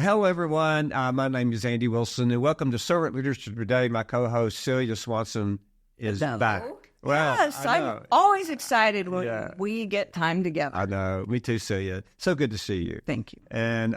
Well, hello, everyone. My name is Andy Wilson, and welcome to Servant Leadership Today. My co-host, Celia Swanson, is back. Well, yes, I'm always excited when we get time together. I know. Me too, Celia. So good to see you. Thank you. And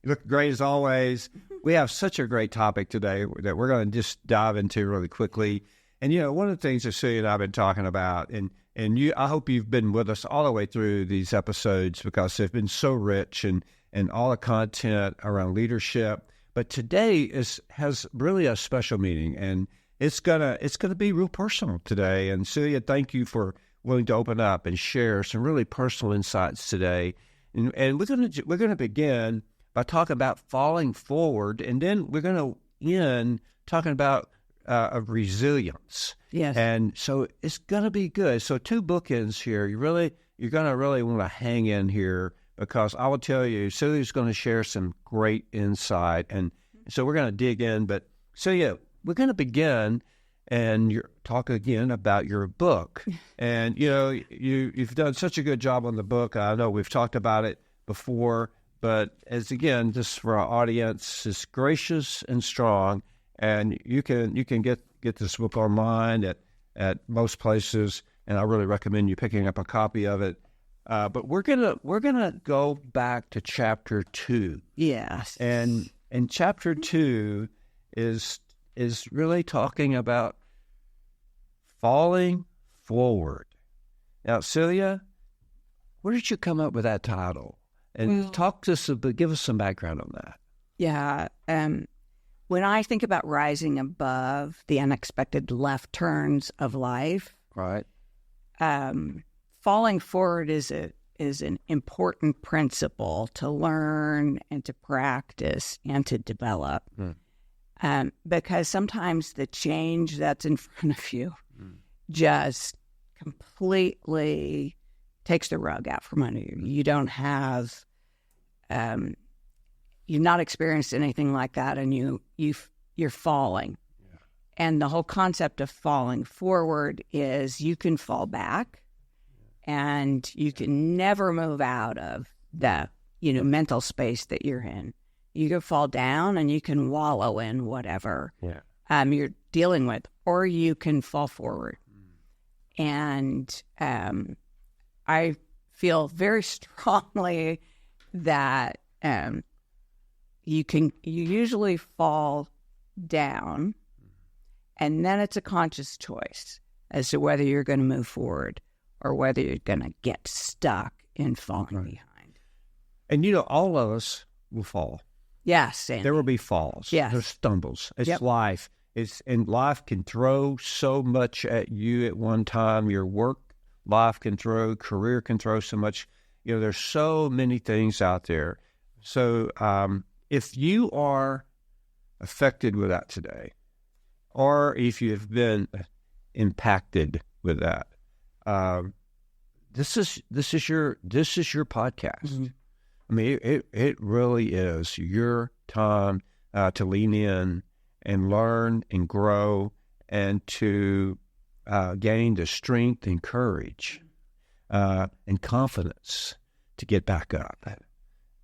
you look great as always. We have such a great topic today that we're going to just dive into really quickly. And, one of the things that Celia and I have been talking about, and I hope you've been with us all the way through these episodes because they've been so rich and all the content around leadership. But today has really a special meaning, and it's gonna be real personal today. And Celia, thank you for willing to open up and share some really personal insights today. And we're gonna begin by talking about falling forward, and then we're gonna end talking about of resilience. Yes. And so it's gonna be good. So 2 bookends here. You're gonna really want to hang in here, because I will tell you, Celia's going to share some great insight. And so we're going to dig in. But Celia, we're going to begin and talk again about your book. And, you've done such a good job on the book. I know we've talked about it before, but just for our audience, it's gracious and strong. And you can get this book online at most places. And I really recommend you picking up a copy of it. But we're gonna go back to chapter 2. Yes. And chapter 2 is really talking about falling forward. Now, Celia, where did you come up with that title? And talk to us, but give us some background on that. Yeah. When I think about rising above the unexpected left turns of life, right? Falling forward is an important principle to learn and to practice and to develop. Because sometimes the change that's in front of you just completely takes the rug out from under you. You don't have, you've not experienced anything like that, and you're falling. Yeah. And the whole concept of falling forward is you can fall back, and you can never move out of the, mental space that you're in. You can fall down and you can wallow in whatever you're dealing with, or you can fall forward. And I feel very strongly that you usually fall down, and then it's a conscious choice as to whether you're going to move forward or whether you're going to get stuck in falling behind. And, all of us will fall. Yes. Andy. There will be falls. Yes. There's stumbles. It's life. And life can throw so much at you at one time. Your work life can throw, career can throw so much. There's so many things out there. So if you are affected with that today, or if you've been impacted with that, this is your podcast. Mm-hmm. I mean, it really is your time to lean in and learn and grow, and to gain the strength and courage and confidence to get back up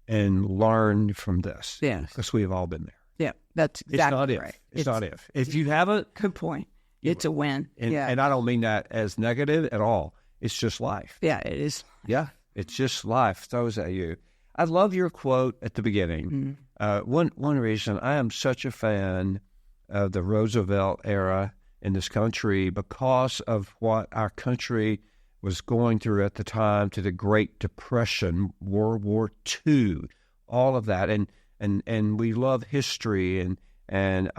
and learn from this. Yeah, because we've all been there. Yeah, that's exactly right. It's not if. If you haven't, good point. It's a win. And I don't mean that as negative at all. It's just life. Yeah, it is. Yeah, it's just life throws at you. I love your quote at the beginning. Mm-hmm. One reason I am such a fan of the Roosevelt era in this country, because of what our country was going through at the time, to the Great Depression, World War II, all of that, and we love history, and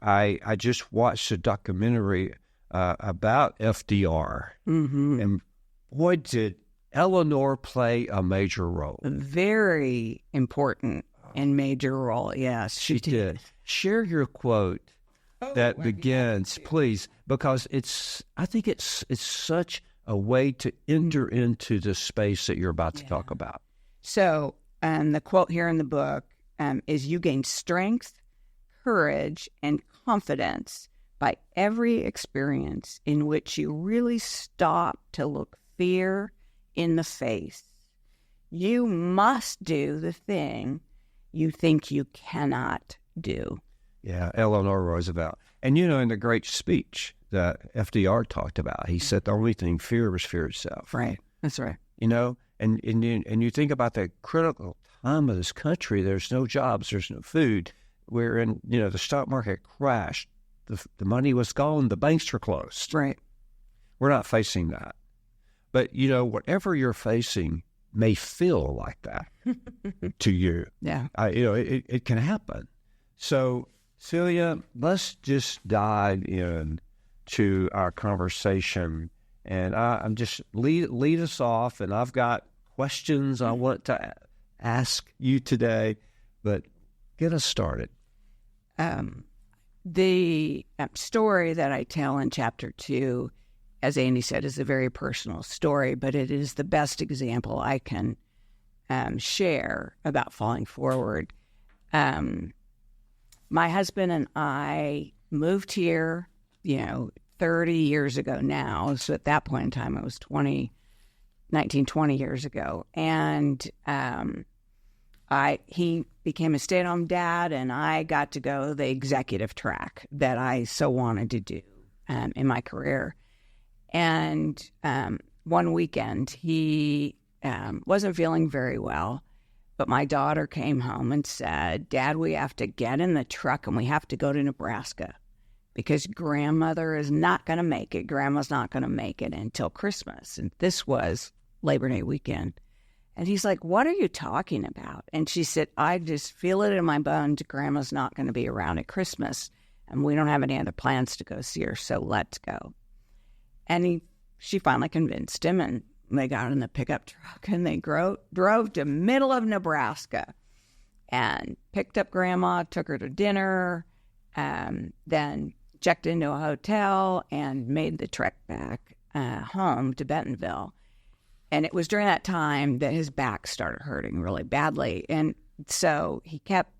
I just watched a documentary about FDR, and boy, did Eleanor play a major role. A very important and major role, yes. She did. Share your quote that begins, please, because I think it's such a way to enter into the space that you're about to talk about. So the quote here in the book is, "You gain strength, courage, and confidence by every experience in which you really stop to look fear in the face. You must do the thing you think you cannot do. Yeah, Eleanor Roosevelt. And, in the great speech that FDR talked about, he said the only thing fear was fear itself. Right. That's right. And you think about the critical time of this country, there's no jobs, there's no food. We're in, the stock market crashed. The money was gone, the banks were closed. Right. We're not facing that. But, whatever you're facing may feel like that to you. Yeah. It can happen. So, Celia, let's just dive in to our conversation. And I'm just lead us off. And I've got questions I want to ask you today, but get us started. The story that I tell in chapter 2, as Andy said, is a very personal story, but it is the best example I can share about falling forward. My husband and I moved here, 30 years ago now. So at that point in time, it was 20 years ago. And he became a stay-at-home dad, and I got to go the executive track that I so wanted to do in my career. And one weekend, he wasn't feeling very well, but my daughter came home and said, "Dad, we have to get in the truck and we have to go to Nebraska because grandmother is not going to make it. Grandma's not going to make it until Christmas." And this was Labor Day weekend. And he's like, "What are you talking about?" And she said, "I just feel it in my bones. Grandma's not going to be around at Christmas, and we don't have any other plans to go see her, so let's go." And she finally convinced him, and they got in the pickup truck, and they drove to middle of Nebraska and picked up Grandma, took her to dinner, then checked into a hotel and made the trek back home to Bentonville. And it was during that time that his back started hurting really badly. And so he kept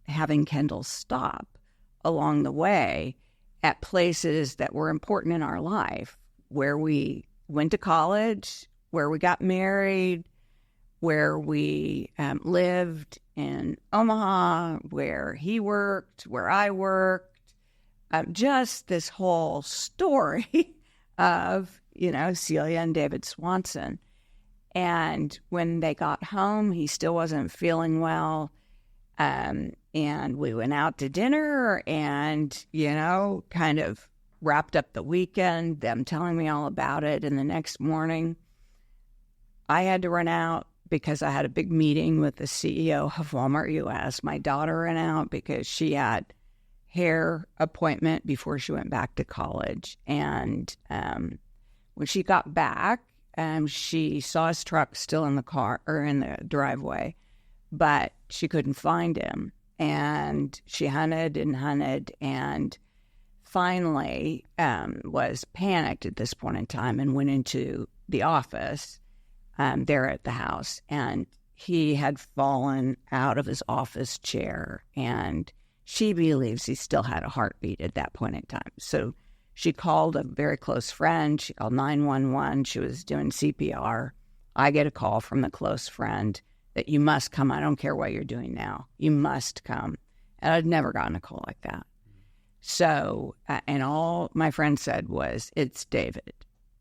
having Kendall stop along the way at places that were important in our life, where we went to college, where we got married, where we lived in Omaha, where he worked, where I worked. Just this whole story of, Celia and David Swanson. And when they got home, he still wasn't feeling well. And we went out to dinner and, kind of wrapped up the weekend, them telling me all about it. And the next morning, I had to run out because I had a big meeting with the CEO of Walmart US. My daughter ran out because she had hair appointment before she went back to college. And when she got back, she saw his truck still in the car or in the driveway, but she couldn't find him. And she hunted and finally was panicked at this point in time and went into the office there at the house. And he had fallen out of his office chair, and she believes he still had a heartbeat at that point in time. So she called a very close friend. She called 911. She was doing CPR. I get a call from the close friend that you must come. I don't care what you're doing now. You must come. And I'd never gotten a call like that. So, and all my friend said was, "It's David."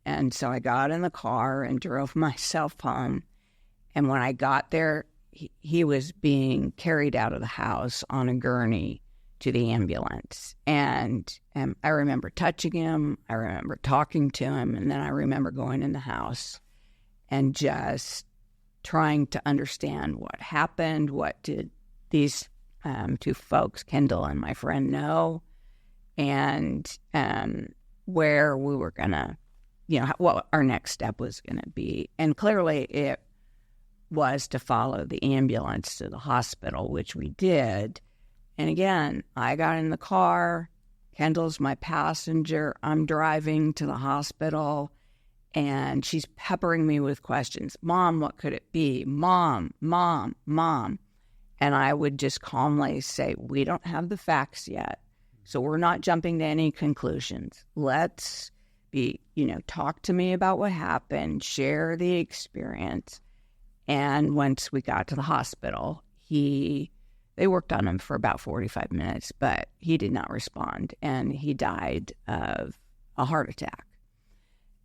And so I got in the car and drove myself home. And when I got there, he was being carried out of the house on a gurney to the ambulance. And I remember touching him. I remember talking to him. And then I remember going in the house and just trying to understand what happened. What did these two folks, Kendall and my friend, know? And where we were going to, what our next step was going to be. And clearly it was to follow the ambulance to the hospital, which we did. And again, I got in the car. Kendall's my passenger. I'm driving to the hospital, and she's peppering me with questions. "Mom, what could it be? Mom, Mom, Mom." And I would just calmly say, "We don't have the facts yet, so we're not jumping to any conclusions. Let's talk to me about what happened, share the experience." And once we got to the hospital, he They worked on him for about 45 minutes, but he did not respond, and he died of a heart attack.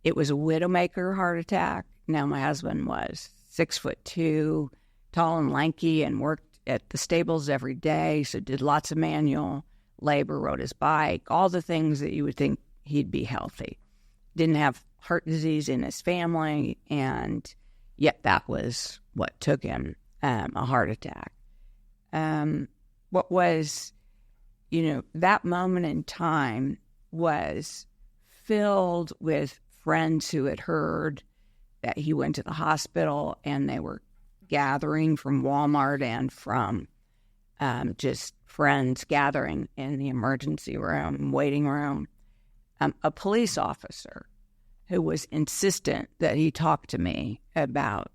It was a widowmaker heart attack. Now, my husband was 6'2", tall and lanky, and worked at the stables every day, so did lots of manual labor, rode his bike, all the things that you would think he'd be healthy. Didn't have heart disease in his family, and yet that was what took him, a heart attack. What was, that moment in time was filled with friends who had heard that he went to the hospital, and they were gathering from Walmart and from just friends gathering in the emergency room, waiting room. A police officer who was insistent that he talk to me about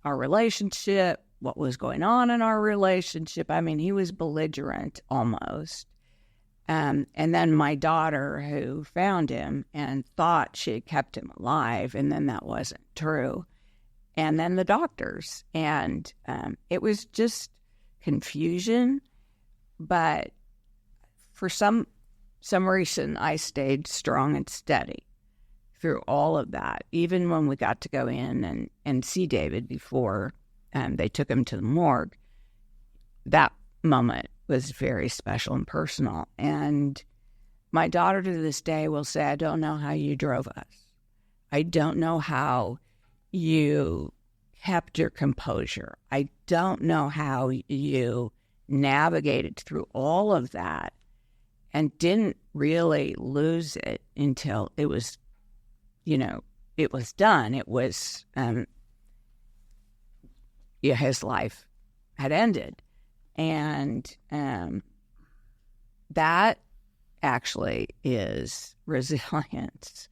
our relationship, what was going on in our relationship. I mean, he was belligerent almost. And then my daughter, who found him and thought she had kept him alive, and then that wasn't true. And then the doctors. And it was just confusion. But for some reason, I stayed strong and steady through all of that, even when we got to go in and see David before they took him to the morgue. That moment was very special and personal. And my daughter to this day will say, I don't know how you drove us. I don't know how you kept your composure. I don't know how you navigated through all of that and didn't really lose it until it was, it was done. It was, his life had ended. And that actually is resilience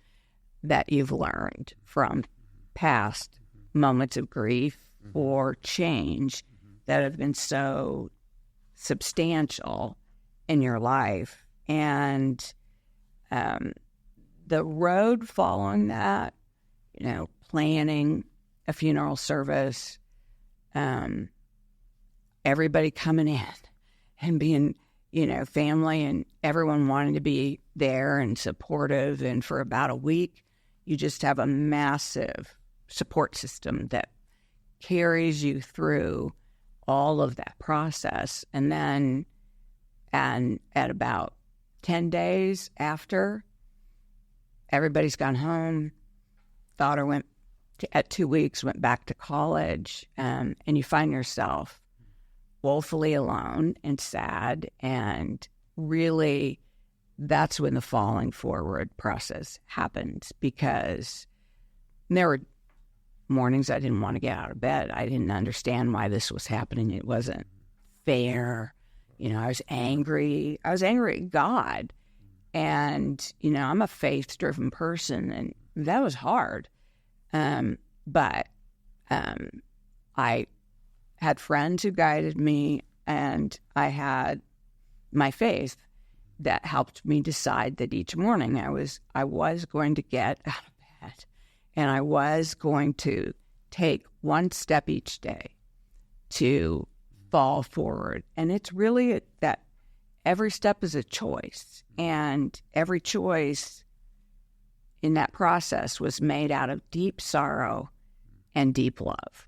that you've learned from past moments of grief or change that have been so substantial in your life. And the road following that, planning a funeral service, everybody coming in and being, family and everyone wanting to be there and supportive. And for about a week, you just have a massive support system that carries you through all of that process. And then, at about 10 days after, everybody's gone home. Daughter at 2 weeks, went back to college, and you find yourself woefully alone and sad. And really, that's when the falling forward process happens, because there were mornings I didn't want to get out of bed. I didn't understand why this was happening. It wasn't fair. I was angry. I was angry at God. And, I'm a faith-driven person, and that was hard. But I had friends who guided me, and I had my faith that helped me decide that each morning I was going to get out of bed, and I was going to take one step each day to fall forward. And it's really that every step is a choice, and every choice in that process was made out of deep sorrow and deep love.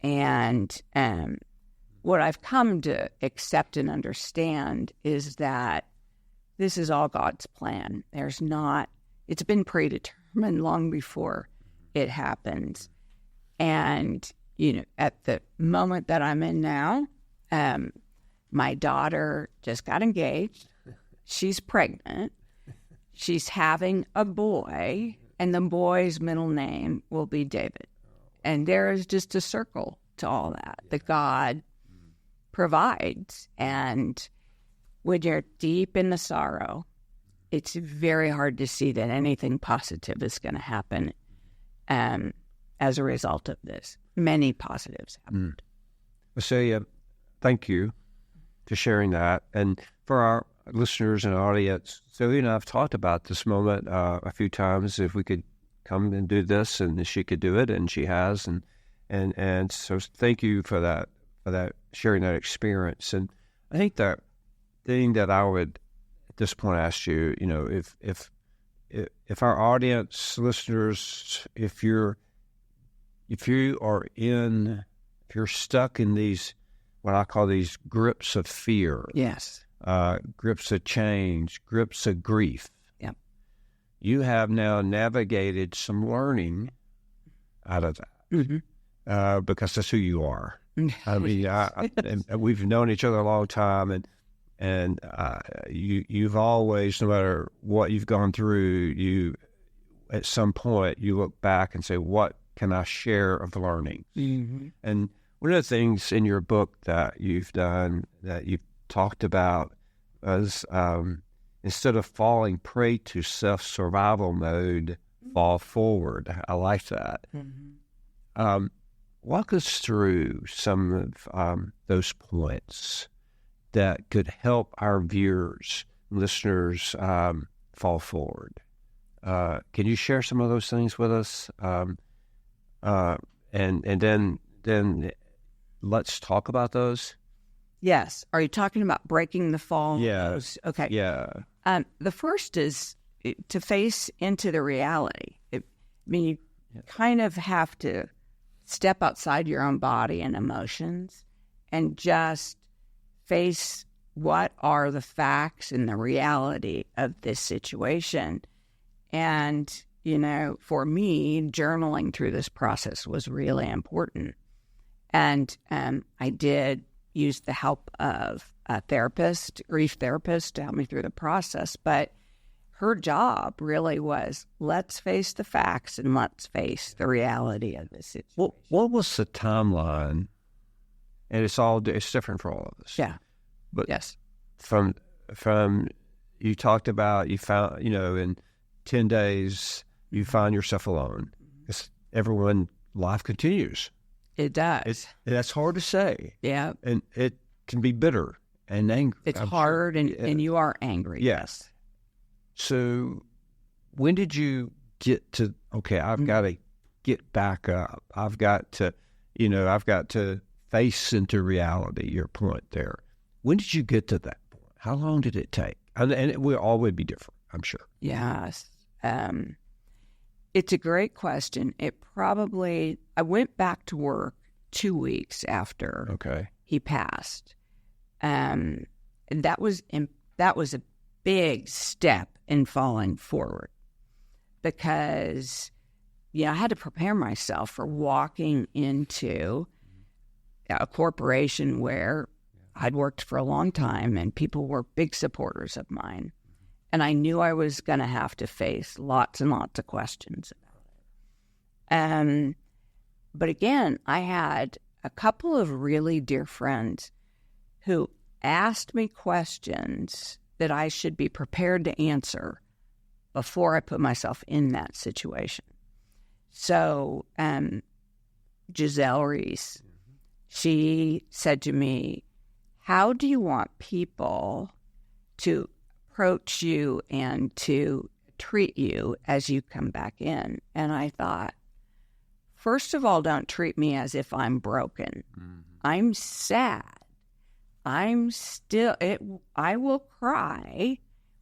And what I've come to accept and understand is that this is all God's plan. It's been predetermined long before it happens. And, at the moment that I'm in now, my daughter just got engaged. She's pregnant. She's having a boy, and the boy's middle name will be David. And there is just a circle to all that God provides. And when you're deep in the sorrow, it's very hard to see that anything positive is going to happen as a result of this. Many positives happened. Well, Celia, thank you for sharing that. And for our listeners and audience, Celia and I have talked about this moment a few times. If we could come and do this, and she could do it, and she has. And so thank you for that for that sharing that experience. And I think the thing that I would at this point ask you, if our audience, listeners, if you're stuck in these, what I call these grips of fear, Yes. Grips of change, grips of grief. Yep. You have now navigated some learning out of that, because that's who you are. I mean, and we've known each other a long time, and you've always, no matter what you've gone through, you at some point you look back and say, "What can I share of learning?" And one of the things in your book that you've done, that you've talked about, was instead of falling prey to self-survival mode, fall forward. I like that. Walk us through some of those points that could help our viewers, listeners, fall forward. Can you share some of those things with us? And then let's talk about those. Yes. Are you talking about breaking the fall? Yeah. Okay. Yeah. The first is to face into the reality. You kind of have to step outside your own body and emotions and just face what are the facts and the reality of this situation. And, for me, journaling through this process was really important. And I did use the help of a grief therapist, to help me through the process. But her job really was, let's face the facts and let's face the reality of this situation. What was the timeline? And it's different for all of us. Yeah. But yes. From you talked about, you found, in 10 days, you find yourself alone. Life continues. It does. That's hard to say. Yeah. And it can be bitter and angry. It's hard, sure. and you are angry. Yes. So when did you get to, okay, I've got to get back up. I've got to face into reality, your point there. When did you get to that point? How long did it take? And it will always be different, I'm sure. Yes. It's a great question. I went back to work 2 weeks after he passed. And that was a big step in falling forward, because I had to prepare myself for walking into a corporation where I'd worked for a long time and people were big supporters of mine. And I knew I was going to have to face lots and lots of questions about it. But again, I had a couple of really dear friends who asked me questions that I should be prepared to answer before I put myself in that situation. So Giselle Reese, she said to me, how do you want people to approach you and to treat you as you come back in? And I thought, first of all, don't treat me as if I'm broken. I'm sad. I will cry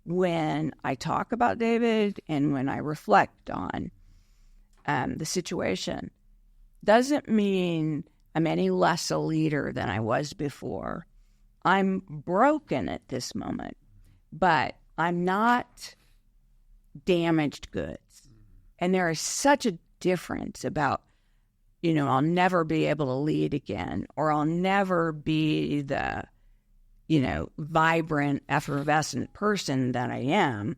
when I talk about David and when I reflect on the situation. Doesn't mean I'm any less a leader than I was before. I'm broken at this moment, but I'm not damaged goods. And there is such a difference about, I'll never be able to lead again, or I'll never be the, vibrant, effervescent person that I am.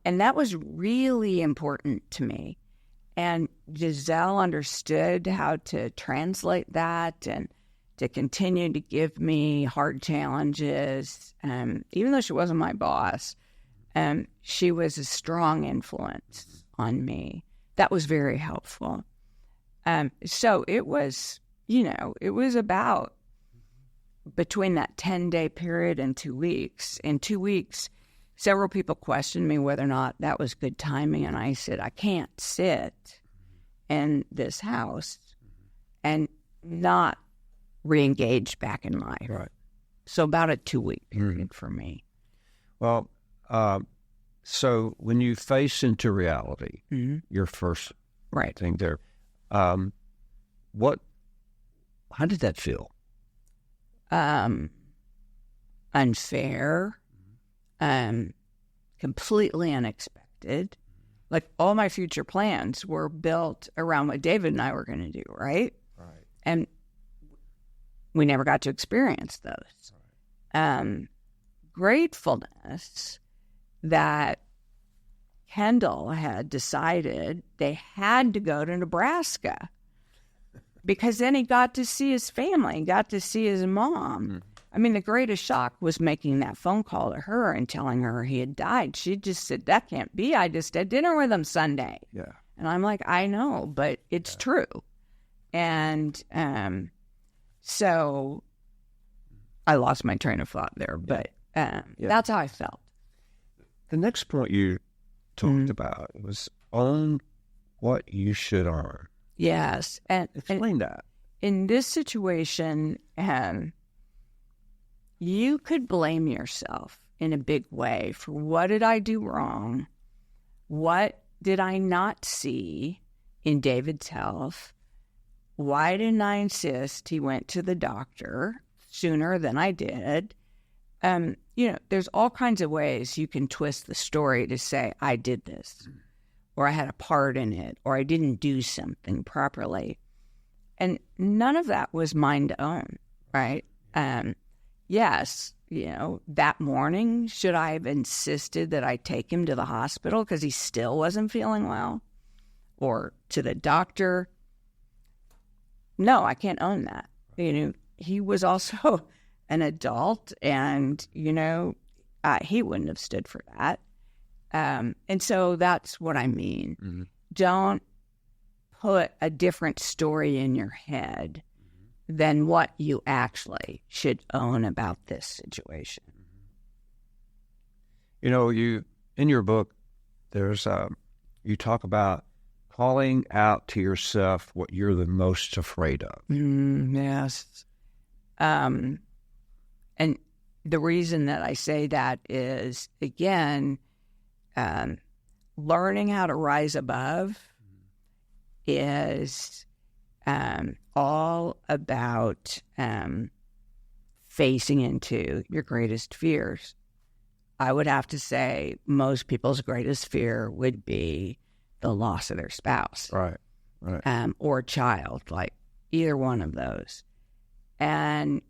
And that was really important to me. And Giselle understood how to translate that and to continue to give me hard challenges. Even though she wasn't my boss, she was a strong influence on me. That was very helpful. So it was, it was about between that 10-day period and 2 weeks. In 2 weeks, several people questioned me whether or not that was good timing. And I said, I can't sit in this house and not re-engaged back in life. Right. So about a 2-week period for me. Well, so when you face into reality, your first thing there, how did that feel? Unfair, completely unexpected. Like all my future plans were built around what David and I were going to do, right? Right. And we never got to experience those. Gratefulness that Kendall had decided they had to go to Nebraska because then he got to see his family, got to see his mom. I mean, the greatest shock was making that phone call to her and telling her he had died. She just said, that can't be. I just had dinner with him Sunday. Yeah. And I'm like, I know, but it's true. And so I lost my train of thought there, but that's how I felt. The next point you talked about was own what you should own. Yes. And explain that. In this situation, you could blame yourself in a big way for what did I do wrong? What did I not see in David's health? Why didn't I insist he went to the doctor sooner than I did? There's all kinds of ways you can twist the story to say, I did this, or I had a part in it, or I didn't do something properly. And none of that was mine to own, right? Yes, that morning, should I have insisted that I take him to the hospital because he still wasn't feeling well? Or to the doctor? No, I can't own that. He was also an adult and, he wouldn't have stood for that. And so that's what I mean. Mm-hmm. Don't put a different story in your head than what you actually should own about this situation. You in your book, there's you talk about calling out to yourself what you're the most afraid of. Yes. And the reason that I say that is, again, learning how to rise above is all about facing into your greatest fears. I would have to say most people's greatest fear would be the loss of their spouse. Right. Or child, like either one of those. And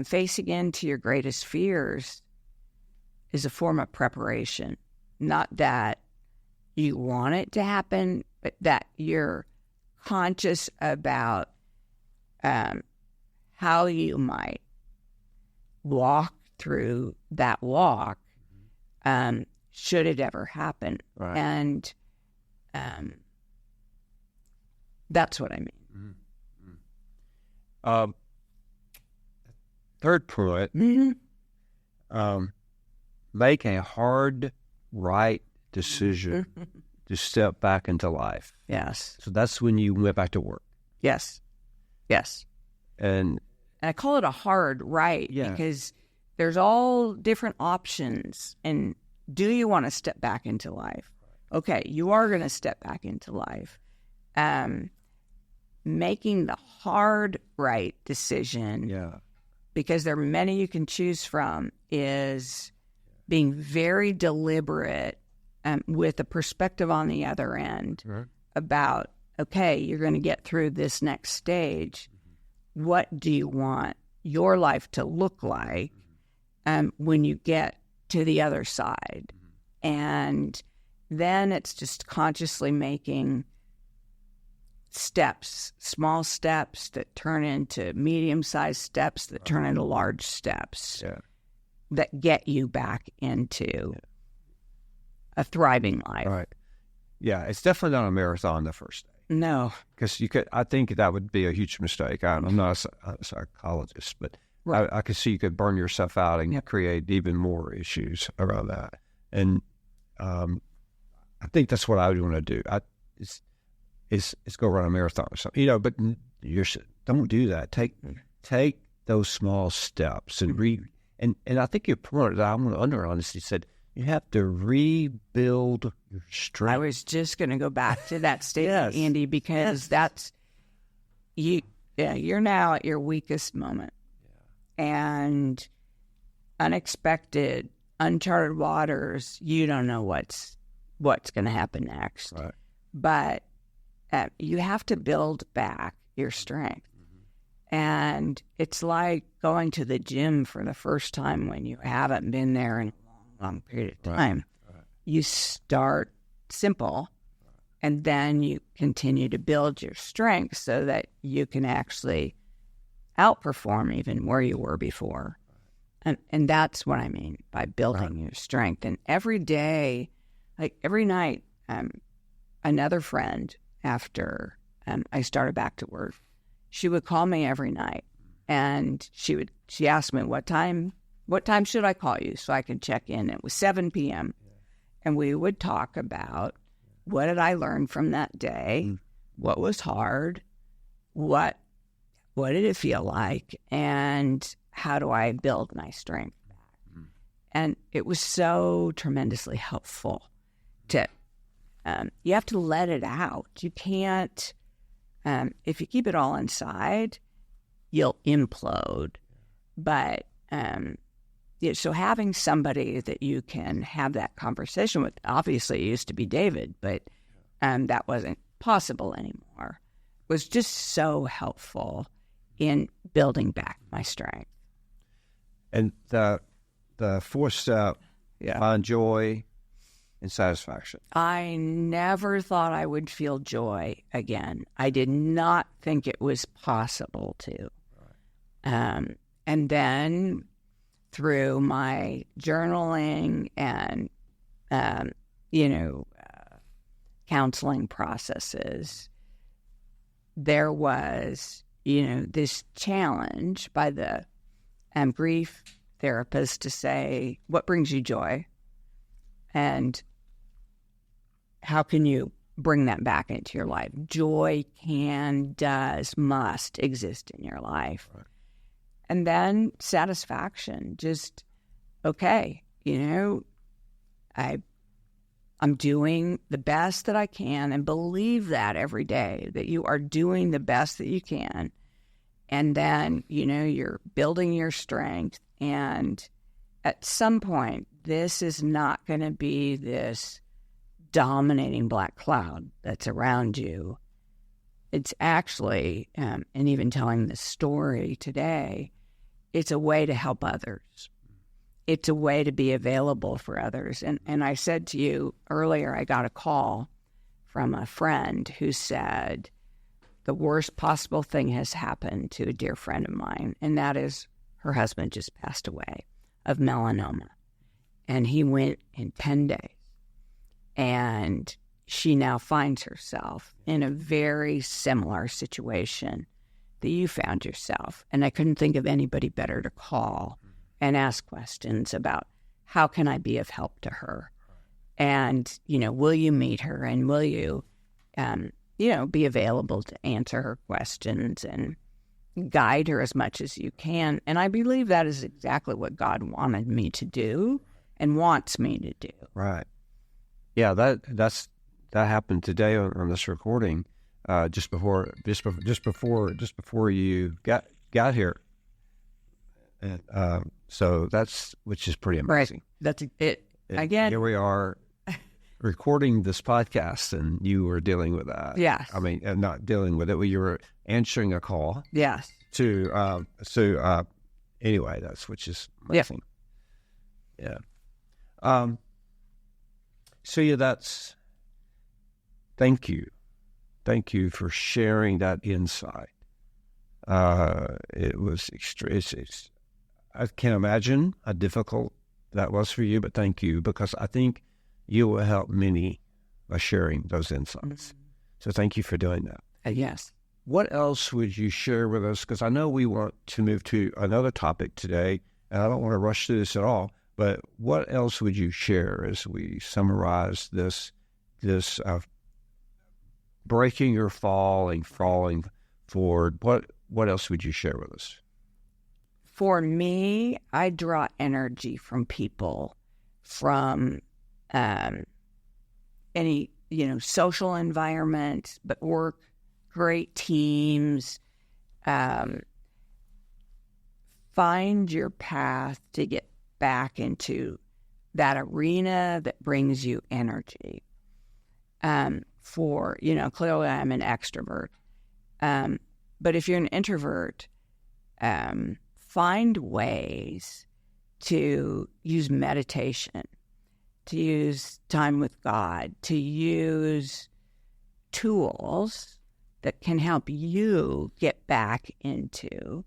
facing into your greatest fears is a form of preparation. Not that you want it to happen, but that you're conscious about how you might walk through that walk should it ever happen. Right. And that's what I mean. Mm-hmm. Third point, make a hard, right decision to step back into life. Yes. So that's when you went back to work. Yes. And I call it a hard right because there's all different options. And do you want to step back into life? Okay, you are going to step back into life. Making the hard right decision, because there are many you can choose from, is being very deliberate with a perspective on the other end about, okay, you're going to get through this next stage. What do you want your life to look like when you get to the other side? And then it's just consciously making steps, small steps that turn into medium-sized steps that turn into large steps that get you back into a thriving life. Right. Yeah, it's definitely not a marathon the first day. No. Because I think that would be a huge mistake. I'm not a psychologist, but I could see you could burn yourself out and create even more issues around that. And I think that's what I would want to do. It's go run a marathon or something, but don't do that. Take take those small steps and and I think your point that I'm going to underline is you said you have to rebuild your strength. I was just going to go back to that statement, Yes. Andy, because that's you. Yeah, you're now at your weakest moment, and unexpected, uncharted waters. You don't know what's going to happen next, Right. but you have to build back your strength. And it's like going to the gym for the first time when you haven't been there in a long period of time. Right. You start simple, and then you continue to build your strength so that you can actually outperform even where you were before. And that's what I mean by building your strength. And every day, like every night, another friend, after I started back to work, she would call me every night, and she asked me, what time should I call you so I can check in? It was 7 p.m. And we would talk about what did I learn from that day, what was hard, what did it feel like, and how do I build my strength back? And it was so tremendously helpful to, you have to let it out. You can't, if you keep it all inside, you'll implode. But so having somebody that you can have that conversation with, obviously it used to be David, but that wasn't possible anymore, was just so helpful in building back my strength. And the fourth step, find joy and satisfaction. I never thought I would feel joy again. I did not think it was possible to. Right. And then through my journaling and, counseling processes, there was, this challenge by the grief therapist to say, what brings you joy? And how can you bring that back into your life? Joy must exist in your life. Right. And then satisfaction, just, okay, I'm doing the best that I can, and believe that every day, that you are doing the best that you can. And then, you're building your strength. And at some point, this is not going to be this dominating black cloud that's around you. It's actually, and even telling this story today, it's a way to help others. It's a way to be available for others. And I said to you earlier, I got a call from a friend who said, the worst possible thing has happened to a dear friend of mine, and that is her husband just passed away of melanoma. And he went in 10 days. And she now finds herself in a very similar situation that you found yourself. And I couldn't think of anybody better to call and ask questions about how can I be of help to her? And, will you meet her? And will you, be available to answer her questions and guide her as much as you can? And I believe that is exactly what God wanted me to do and wants me to do. Right. Yeah, that happened today on this recording, just before you got here, and so which is pretty amazing. Right. That's it. Again, here we are recording this podcast, and you were dealing with that. Yes. I mean, not dealing with it. You were answering a call. Yes. Anyway, which is amazing. Yeah. So thank you. Thank you for sharing that insight. It was extreme. I can't imagine how difficult that was for you, but thank you, because I think you will help many by sharing those insights. Mm-hmm. So thank you for doing that. Yes. What else would you share with us? Because I know we want to move to another topic today, and I don't want to rush through this at all. But what else would you share as we summarize this breaking or falling forward? What else would you share with us? For me, I draw energy from people, from any, social environment, but work, great teams. Find your path to get back into that arena that brings you energy. Clearly I'm an extrovert. But if you're an introvert, find ways to use meditation, to use time with God, to use tools that can help you get back into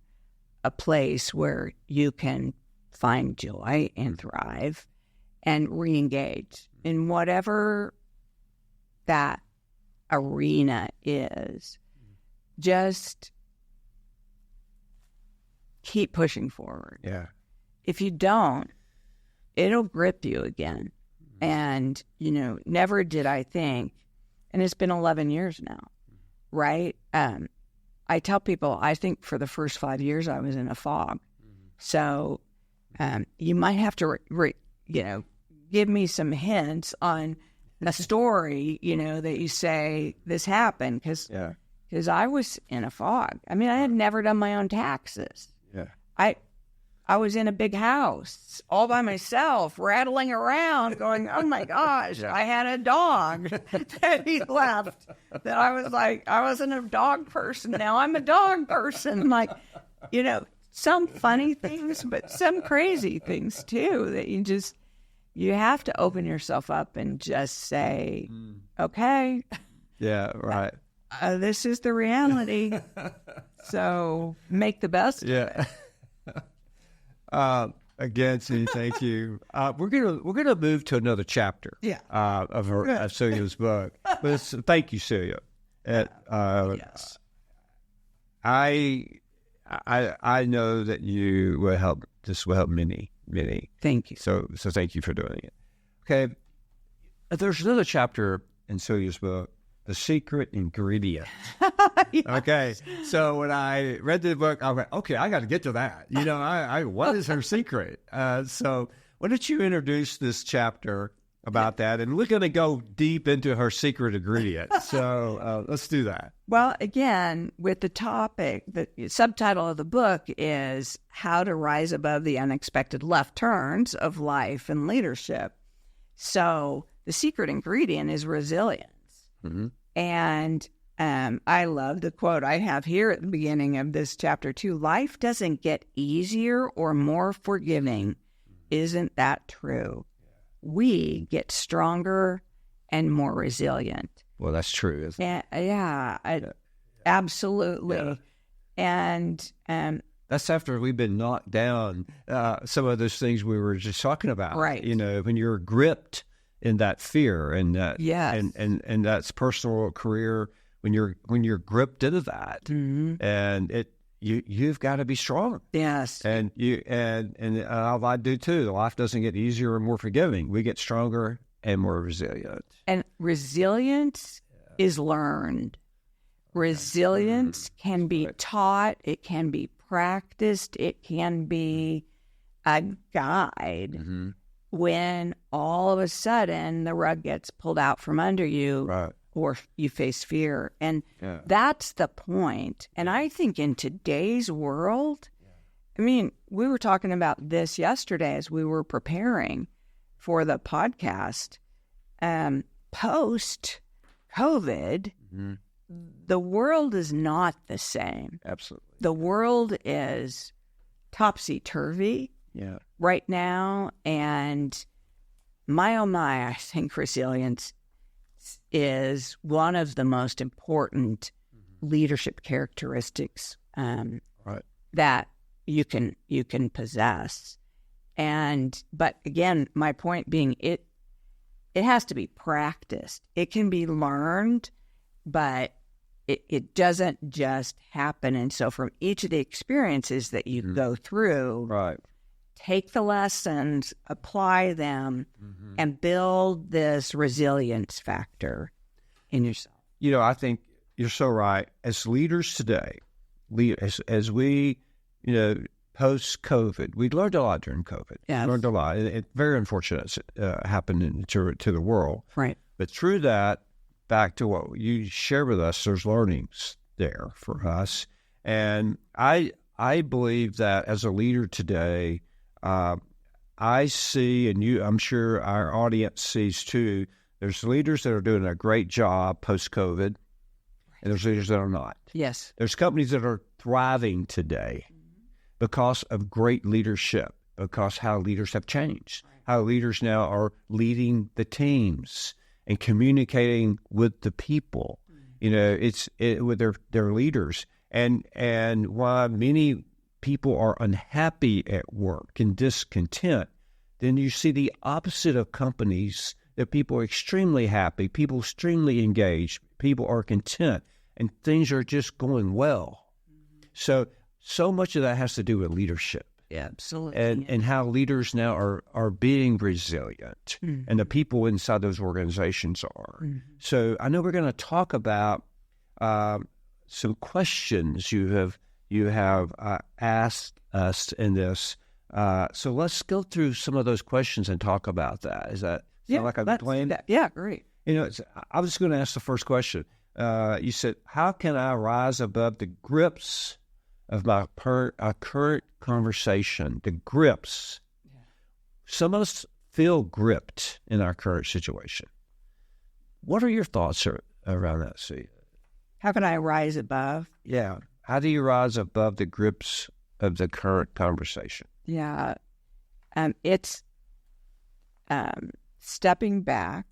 a place where you can find joy and thrive and re-engage in whatever that arena is. Just keep pushing forward. Yeah. If you don't, it'll grip you again. And, never did I think, and it's been 11 years now, right? I tell people, I think for the first 5 years I was in a fog. So you might have to, give me some hints on a story, that you say this happened, because I was in a fog. I mean, I had never done my own taxes. Yeah. I was in a big house all by myself, rattling around, going, oh my gosh, I had a dog that he left. That I was like, I wasn't a dog person. Now I'm a dog person. Like, some funny things, but some crazy things too, that you have to open yourself up and just say, okay. Yeah, right. This is the reality. So make the best of it. Again, Cindy, thank you. We're gonna move to another chapter. Of Celia's book. But thank you, Celia. Yes. I know that you will help. This will help many. Thank you. So thank you for doing it. Okay. There's another chapter in Celia's book, The Secret Ingredient. Yes. Okay. So when I read the book, I went, okay, I got to get to that. What is her secret? So why don't you introduce this chapter about that? And we're going to go deep into her secret ingredient. So let's do that. Well, again, with the topic, the subtitle of the book is How to Rise Above the Unexpected Left Turns of Life and Leadership. So the secret ingredient is resilience. Mm-hmm. And I love the quote I have here at the beginning of this chapter too. Life doesn't get easier or more forgiving. Isn't that true? We get stronger and more resilient. Well, that's true, isn't it? Absolutely. Yeah. And that's after we've been knocked down. Some of those things we were just talking about, right? When you're gripped in that fear and that, and that's personal, career. When you're gripped into that, and you've got to be strong. Yes, and I do too. Life doesn't get easier or more forgiving. We get stronger and more resilient. And resilience is learned. Resilience can be taught. It can be practiced. It can be a guide. Mm-hmm. When all of a sudden the rug gets pulled out from under you, right, or you face fear. And that's the point. And I think in today's world, I mean, we were talking about this yesterday as we were preparing for the podcast. Post-COVID, the world is not the same. Absolutely. The world is topsy-turvy right now. And my, oh my, I think resilience is one of the most important leadership characteristics that you can possess. But again, my point being, it has to be practiced. It can be learned, but it doesn't just happen. And so from each of the experiences that you go through, take the lessons, apply them, and build this resilience factor in yourself. I think you're so right. As leaders today, as we, post-COVID. We learned a lot during COVID. Yes. Learned a lot. It's very unfortunate happened to the world. Right. But through that, back to what you share with us, there's learnings there for us. And I believe that as a leader today, I see, and I'm sure our audience sees too, there's leaders that are doing a great job post-COVID, and there's leaders that are not. Yes. There's companies that are thriving today because of great leadership, because how leaders have changed, how leaders now are leading the teams and communicating with the people. You know, it's with their leaders, and why many people are unhappy at work and discontent. Then you see the opposite of companies, that people are extremely happy, people extremely engaged, people are content, and things are just going well. So much of that has to do with leadership. Yeah, absolutely. And how leaders now are being resilient, and the people inside those organizations are. So I know we're going to talk about some questions you have asked us in this. So let's go through some of those questions and talk about that. Is that sound like a plan? Yeah, great. You know, I was going to ask the first question. You said, how can I rise above the grips of my current conversation? The grips. Yeah. Some of us feel gripped in our current situation. What are your thoughts around that, Celia? How can I rise above? Yeah. How do you rise above the grips of the current conversation? Yeah. It's stepping back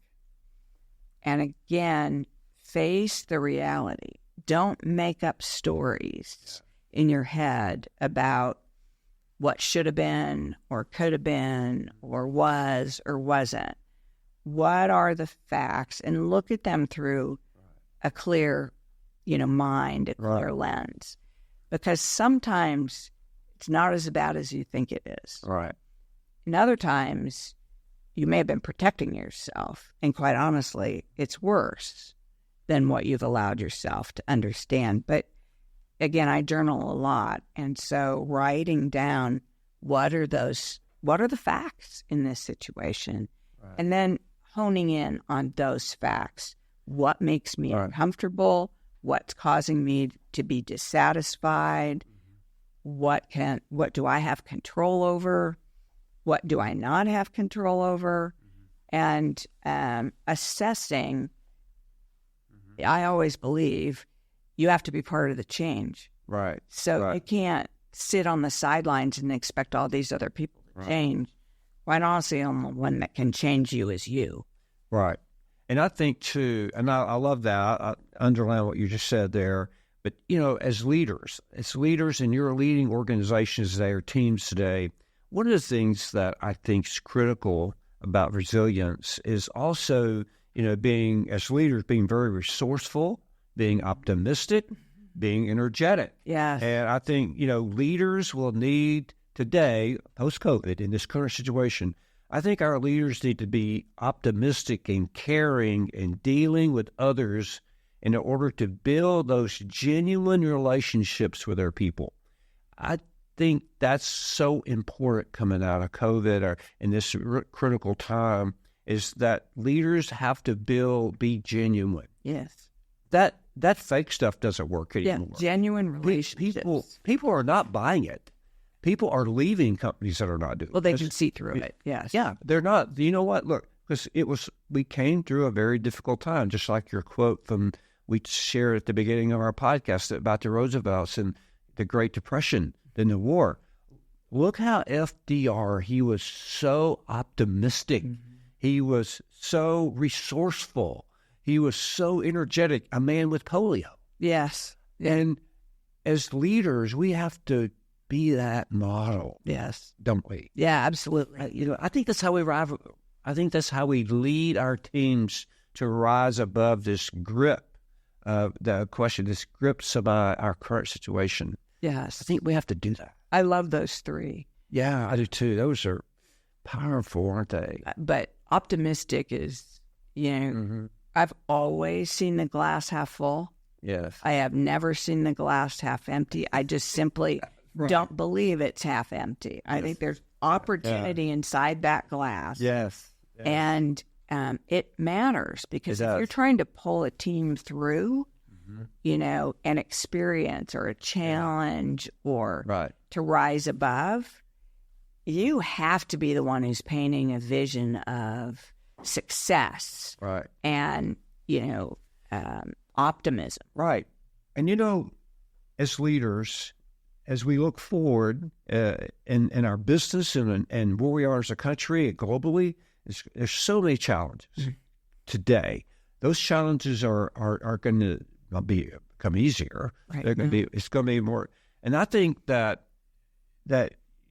and, again, face the reality. Don't make up stories in your head about what should have been or could have been or was or wasn't. What are the facts? And look at them through a clear, mind, a clear lens. Because sometimes it's not as bad as you think it is. Right. And other times you may have been protecting yourself. And quite honestly, it's worse than what you've allowed yourself to understand. But again, I journal a lot. And so writing down what are the facts in this situation, and then honing in on those facts. What makes me uncomfortable? What's causing me to be dissatisfied? What do I have control over? What do I not have control over? And assessing, I always believe you have to be part of the change. Right. So you can't sit on the sidelines and expect all these other people to change. Quite honestly, the only one that can change you is you. Right. And I think, too, and I love that. I underline what you just said there. But, as leaders, and you're leading organizations today or teams today, one of the things that I think is critical about resilience is also, being very resourceful, being optimistic, being energetic. Yes. And I think, leaders will need today, post-COVID, in this current situation, I think our leaders need to be optimistic and caring and dealing with others in order to build those genuine relationships with their people. I think that's so important coming out of COVID or in this critical time, is that leaders have to be genuine. Yes. That fake stuff doesn't work anymore. Yeah, genuine relationships. People are not buying it. People are leaving companies that are not doing it. Well, they can see through it, yes. Yeah, they're not. You know what? Look, because we came through a very difficult time, just like your quote from we shared at the beginning of our podcast about the Roosevelts and the Great Depression, then the war. Look how FDR, he was so optimistic. He was so resourceful. He was so energetic, a man with polio. Yes. And as leaders, we have to be that model. Yes. Don't we? Yeah, absolutely. I think that's how we arrive. I think that's how we lead our teams to rise above this grip of this grips of our current situation. Yes. I think we have to do that. I love those three. Yeah, I do too. Those are powerful, aren't they? But optimistic is, I've always seen the glass half full. Yes. I have never seen the glass half empty. I just simply don't believe it's half empty. I think there's opportunity inside that glass. Yes. And it matters because if you're trying to pull a team through, an experience or a challenge or to rise above, you have to be the one who's painting a vision of success and, optimism. Right. And, as leaders, as we look forward in our business and where we are as a country and globally, there's so many challenges today. Those challenges are going to become easier. Right. They're going to be. It's going to be more. And I think that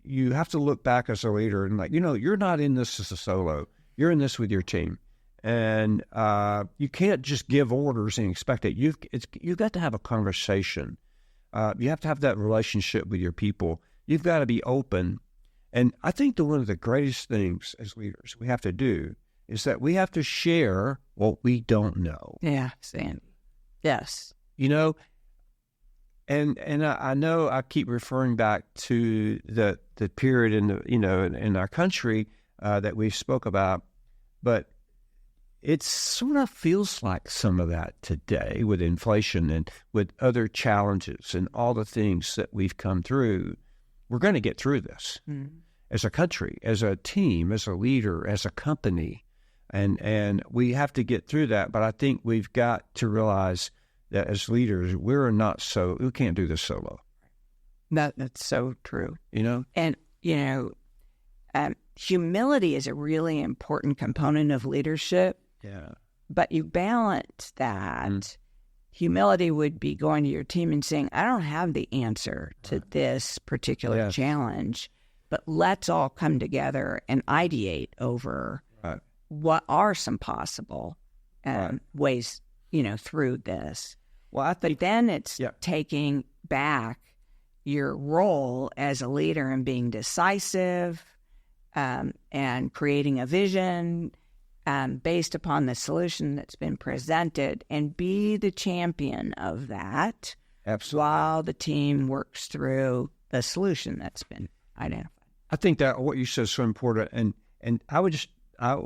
you have to look back as a leader and you're not in this as a solo. You're in this with your team, and you can't just give orders and expect it. You've got to have a conversation. You have to have that relationship with your people. You've got to be open. And I think one of the greatest things as leaders we have to do is that we have to share what we don't know. Yeah, Sandy. Yes. And I know I keep referring back to the period in our country that we spoke about, but it sort of feels like some of that today with inflation and with other challenges and all the things that we've come through. We're going to get through this as a country, as a team, as a leader, as a company, and we have to get through that. But I think we've got to realize that as leaders, we can't do this solo. That's so true. And humility is a really important component of leadership. Yeah. But you balance that. Humility would be going to your team and saying, I don't have the answer to this particular challenge, but let's all come together and ideate over what are some possible ways, through this. Well, I think then it's taking back your role as a leader and being decisive and creating a vision based upon the solution that's been presented, and be the champion of that. Absolutely. While the team works through the solution that's been identified. I think that what you said is so important, and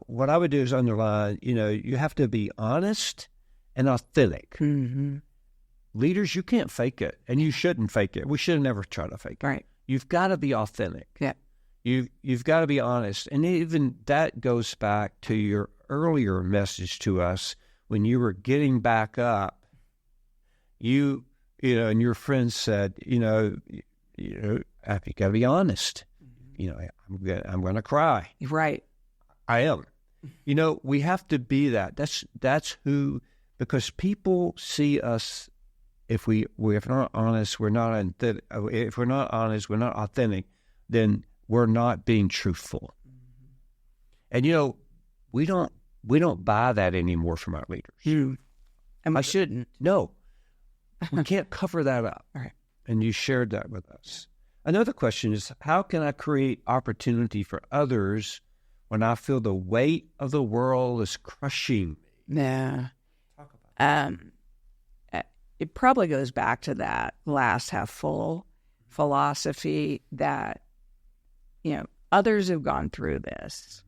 what I would do is underline. You have to be honest and authentic. Mm-hmm. Leaders, you can't fake it, and you shouldn't fake it. We should never try to fake it. Right. You've got to be authentic. Yeah. You've got to be honest. And even that goes back to your earlier message to us when you were getting back up. And your friends said, you got to be honest. I'm going to cry. Right. I am. We have to be that. That's who, because people see us. If we're not honest, we're not. If we're not honest, we're not authentic. Then we're not being truthful. And we don't buy that anymore from our leaders. And we shouldn't. No, we can't cover that up. All right. And you shared that with us. Another question is, how can I create opportunity for others when I feel the weight of the world is crushing me? Yeah. Talk about that. It probably goes back to that glass half full philosophy that, others have gone through this.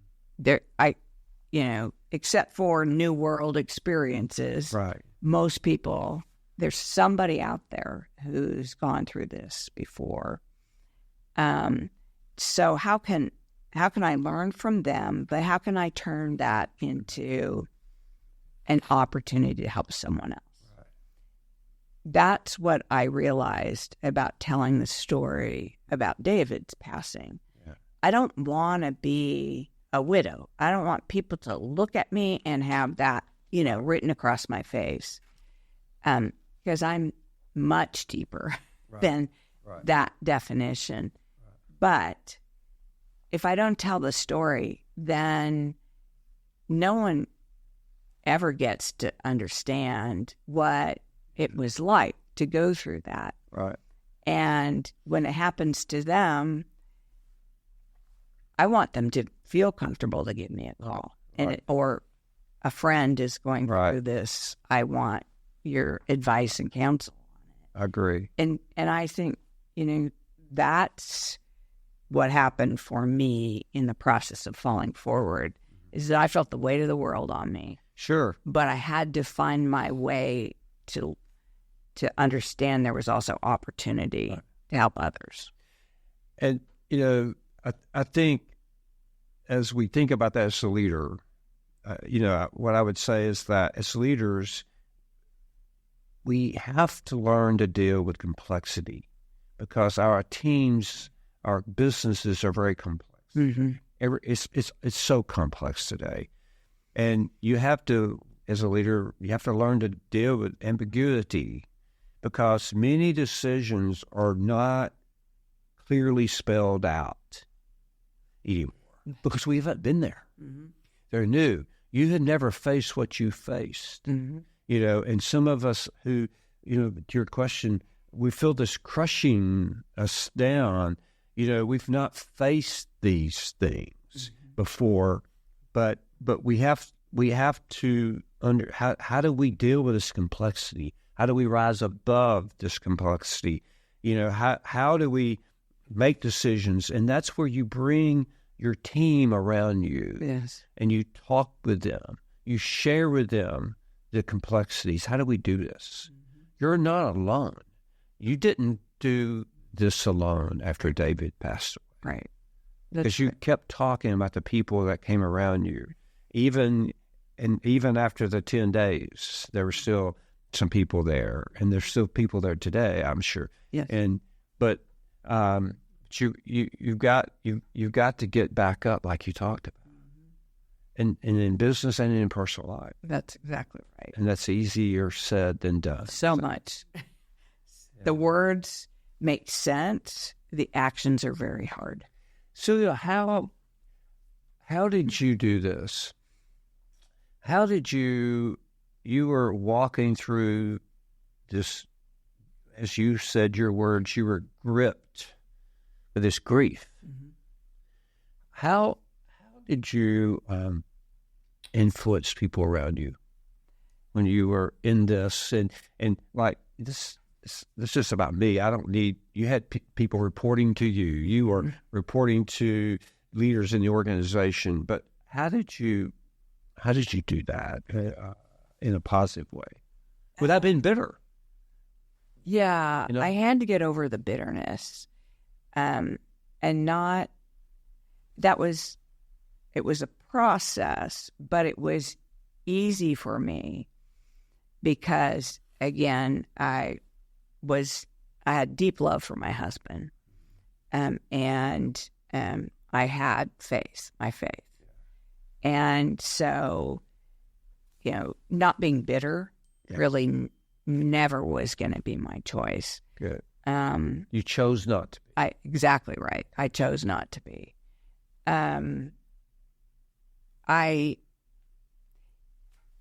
Except for new world experiences, right. Most people, there's somebody out there who's gone through this before. So how can I learn from them, but how can I turn that into an opportunity to help someone else? Right. That's what I realized about telling the story about David's passing. Yeah. I don't want to be a widow. I don't want people to look at me and have that, written across my face. Because I'm much deeper than that definition. Right. But if I don't tell the story, then no one ever gets to understand what it was like to go through that. Right. And when it happens to them, I want them to feel comfortable to give me a call. Or a friend is going through this. I want your advice and counsel on it. I agree. And I think, that's what happened for me in the process of falling forward, is that I felt the weight of the world on me. Sure. But I had to find my way to understand there was also opportunity to help others. And, I think as we think about that as a leader, what I would say is that as leaders, we have to learn to deal with complexity because our teams, our businesses are very complex. Mm-hmm. It's so complex today. And you have to, as a leader, you have to learn to deal with ambiguity because many decisions are not clearly spelled out anymore because we haven't been there. Mm-hmm. They're new. You had never faced what you faced. Mm-hmm. And some of us who, to your question, we feel this crushing us down. We've not faced these things before, but we have to how do we deal with this complexity? How do we rise above this complexity? How do we make decisions? And that's where you bring your team around you. Yes. And you talk with them. You share with them the complexities. How do we do this? Mm-hmm. You're not alone. You didn't do this alone after David passed away. Right. Because you kept talking about the people that came around you. Even after the 10 days, there were still some people there. And there's still people there today, I'm sure. Yes. But you've got to get back up like you talked about. And in business and in personal life. That's exactly right. And that's easier said than done. So much. The words make sense. The actions are very hard. Celia, how did you do this? How did you were walking through this, as you said your words, you were gripped with this grief. Mm-hmm. How did you influence people around you when you were in this? And like this is about me. I don't need, you had people reporting to you. You were mm-hmm. reporting to leaders in the organization. But how did you do that in a positive way without being bitter? Yeah, I had to get over the bitterness, and not. It was a process, but it was easy for me because, again, I had deep love for my husband, and I had my faith. And so, not being bitter really never was going to be my choice. Good. You chose not to be. Exactly right. I chose not to be.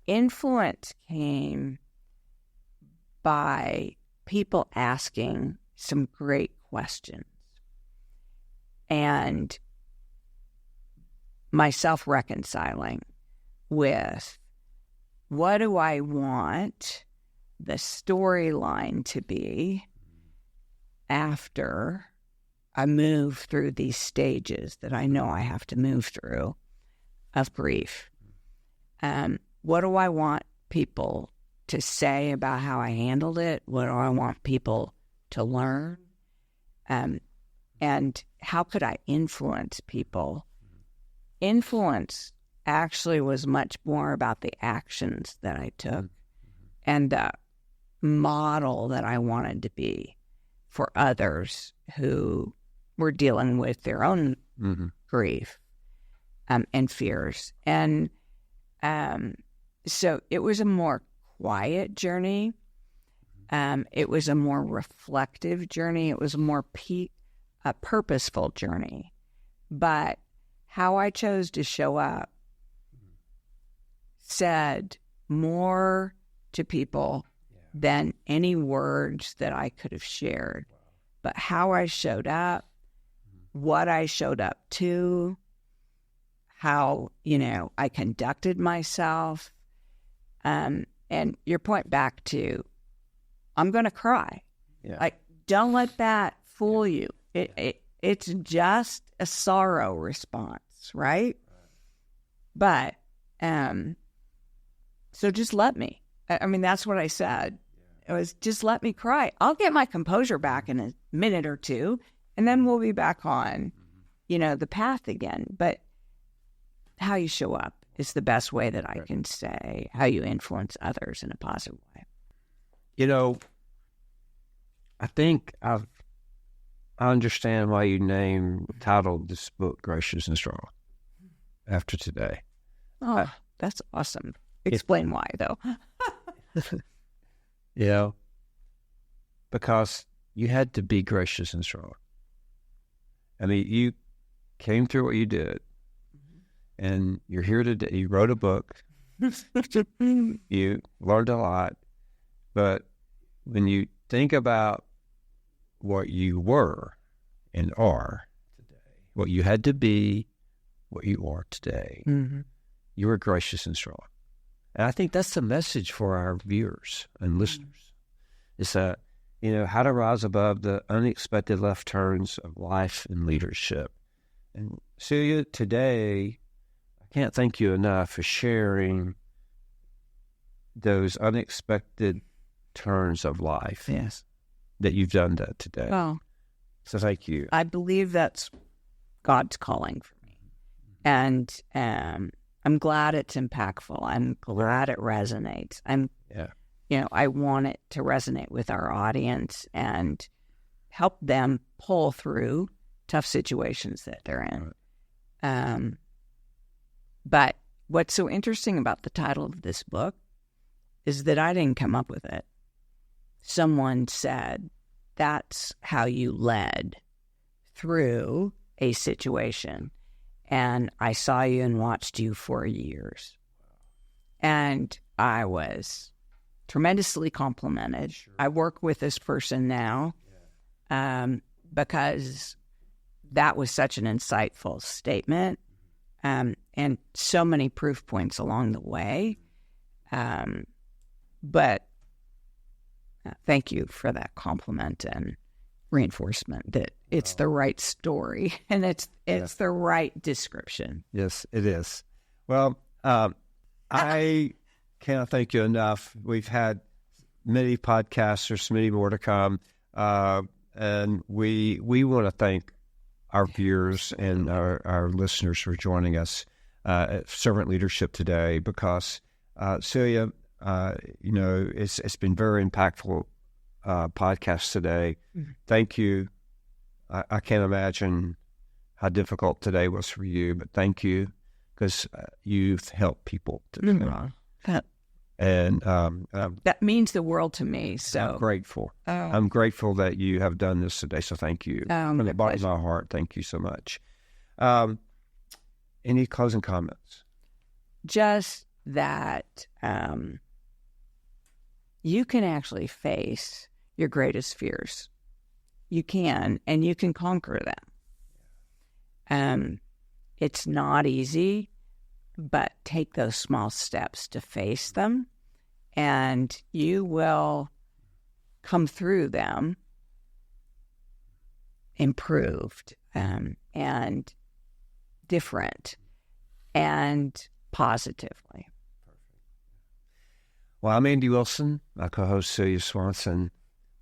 Influence came by people asking some great questions and myself reconciling with what do I want the storyline to be after I move through these stages that I know I have to move through of grief. What do I want people to say about how I handled it? What do I want people to learn? And how could I influence people? Influence actually was much more about the actions that I took and the model that I wanted to be for others who were dealing with their own mm-hmm. grief and fears. And so it was a more quiet journey. It was a more reflective journey. It was a more purposeful journey. But how I chose to show up said more to people than any words that I could have shared. But how I showed up, what I showed up to, how, I conducted myself. And your point back to, I'm going to cry. Yeah. Like, don't let that fool you. It's just a sorrow response, right? But so just let me. I mean, that's what I said. It was just let me cry. I'll get my composure back in a minute or two, and then we'll be back on, the path again. But how you show up is the best way that I can say how you influence others in a positive way. I think I understand why you titled this book "Gracious and Strong" after today. Oh, that's awesome. Explain why, though. Because you had to be gracious and strong. I mean, you came through what you did, and you're here today. You wrote a book. You learned a lot. But when you think about what you were and are today, what you had to be, what you are today, you were gracious and strong. And I think that's the message for our viewers and listeners. It's how to rise above the unexpected left turns of life and leadership. And Celia, today, I can't thank you enough for sharing those unexpected turns of life. Yes. That you've done that today. Well, so thank you. I believe that's God's calling for me. And I'm glad it's impactful. I'm glad it resonates. I want it to resonate with our audience and help them pull through tough situations that they're in. Right. But what's so interesting about the title of this book is that I didn't come up with it. Someone said, that's how you led through a situation. And I saw you and watched you for years. And I was tremendously complimented. Sure. I work with this person now because that was such an insightful statement and so many proof points along the way. But thank you for that compliment and reinforcement that it's the right story and it's the right description. Yes, it is. Well, I cannot thank you enough. We've had many podcasts. There's many more to come. And we want to thank our viewers and our listeners for joining us at Servant Leadership today because, Celia, it's been very impactful podcast today. Mm-hmm. Thank you. I can't imagine how difficult today was for you, but thank you because you've helped people today. And that means the world to me. So I'm grateful. I'm grateful that you have done this today. So thank you. From the bottom of my heart, thank you so much. Any closing comments? Just that you can actually face your greatest fears. You can, and you can conquer them. It's not easy, but take those small steps to face them, and you will come through them improved and different and positively. Well, I'm Andy Wilson, my co-host Celia Swanson.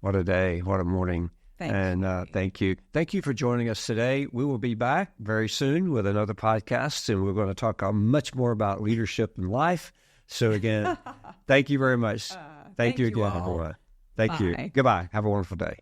What a day, what a morning. Thank you. Thank you for joining us today. We will be back very soon with another podcast, and we're going to talk much more about leadership and life. So again, thank you very much. Thank you again, everyone. Thank you. Goodbye. Have a wonderful day.